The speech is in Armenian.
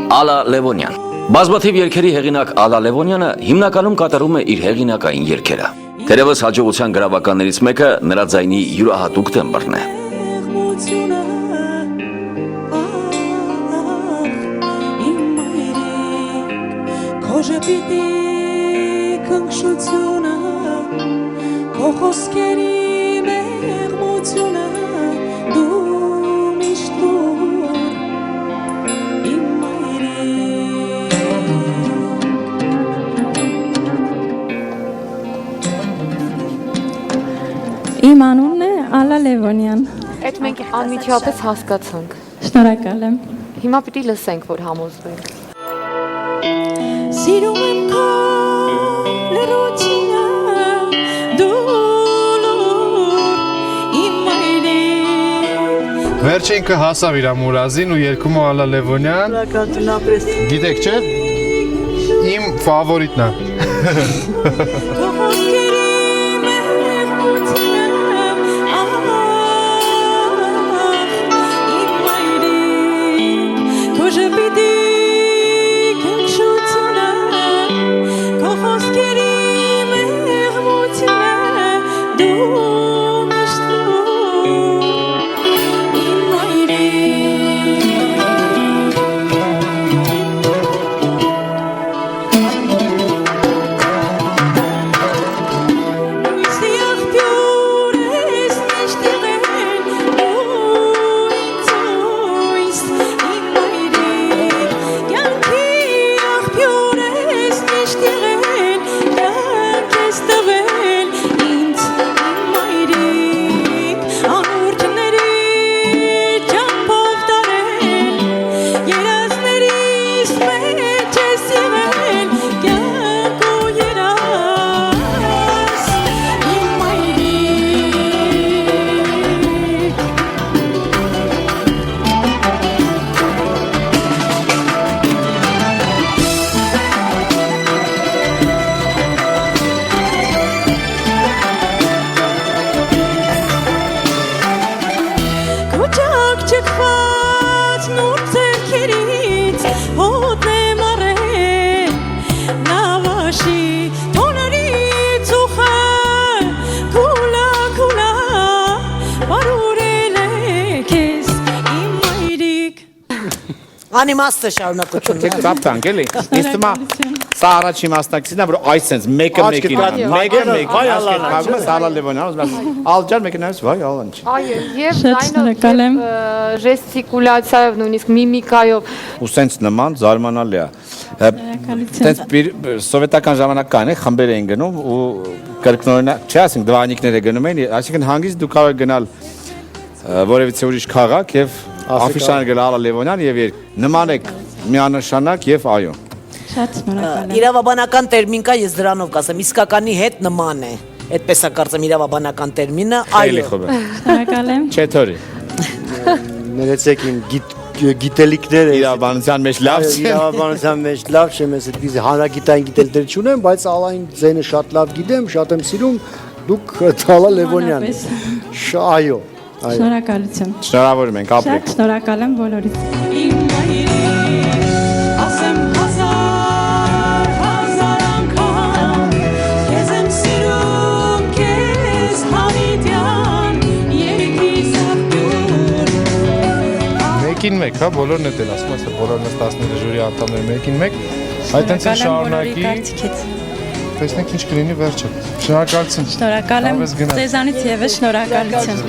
Ալա Լևոնյան։ Բազմաթիվ երգերի հեղինակ Ալա Լևոնյանը հիմնականում կատարում է իր հեղինակային երգերը։ Թերևս հաջողության գրավականներից մեկը նրա ձայնի յուրահատուկ տեմբրն է։ Իմ անունն է Ալա Լևոնյան։ Այդ մենք անմիջապես հասկացանք։ Շնորհակալ եմ։ Հիմա պիտի լսենք, որ համոզվենք։ Սիրում եմ քո լրությունը իմ մայրիկ։ Վերջը ինքը հասավ իր մուրազին ու երգում է Ալա Լևոնյան։ Գիտեք չէ՞, իմ ֆավորիտն է։ Անիմաստը շարունակություն։ Կապտանք էլի։ Իսկ հիմա սա առաջի մասնակիցն է, որ այս sense մեկը մեկին Ալա Լևոնյան, Ալջան մեկը նայես, վայ Ալան չի։ Այո, եւ ձայնով, ժեստիկուլյացիայով, նույնիսկ միմիկայով։ Ու sense նման զարմանալի է։ Sense սովետական ժամանակական է, խմբեր էին գնում ու կրկնօրինակ, չէ, ասենք դվանիկները գնում էին, այսինքն հանգիստ դու կարող ես գնալ որևիցե ուրիշ քաղաք եւ Աֆիշան գալ Ալա Լևոնյան եւ նման եք միանշանակ եւ այո։ Շատ շնորհակալ եմ։ Իրավաբանական տերմին կա, ես դրանով կասեմ, իսկականի հետ նման է։ Այդպես է կարծեմ իրավաբանական տերմինը, այո։ Շնորհակալ եմ։ Չեթորի։ Ներեցեք իմ գիտելիքները իրավաբանության մեջ լավ չի։ Իրավաբանության մեջ լավ չեմ, ես այդպես հանրագիտային գիտելիքներ չունեմ, բայց Ալային ձայնը շատ լավ գիտեմ, շատ եմ սիրում։ Դուք Ալա Լևոնյան։ Այո։ Շնորհակալություն։ Շնորհավորում ենք, ապրեք։ Շատ շնորհակալ եմ բոլորիդ։ Մեկին մեկ, հա, բոլորն էլ ասում ասա, բոլորն էլ 10 ժյուրի անդամները մեկին մեկ, այդ այնց շարունակի, տեսնենք ինչ կլինի վերջը։ Շնորհակալություն։ Շնորհակալ եմ, ձեզանից եւս շնորհակալություն։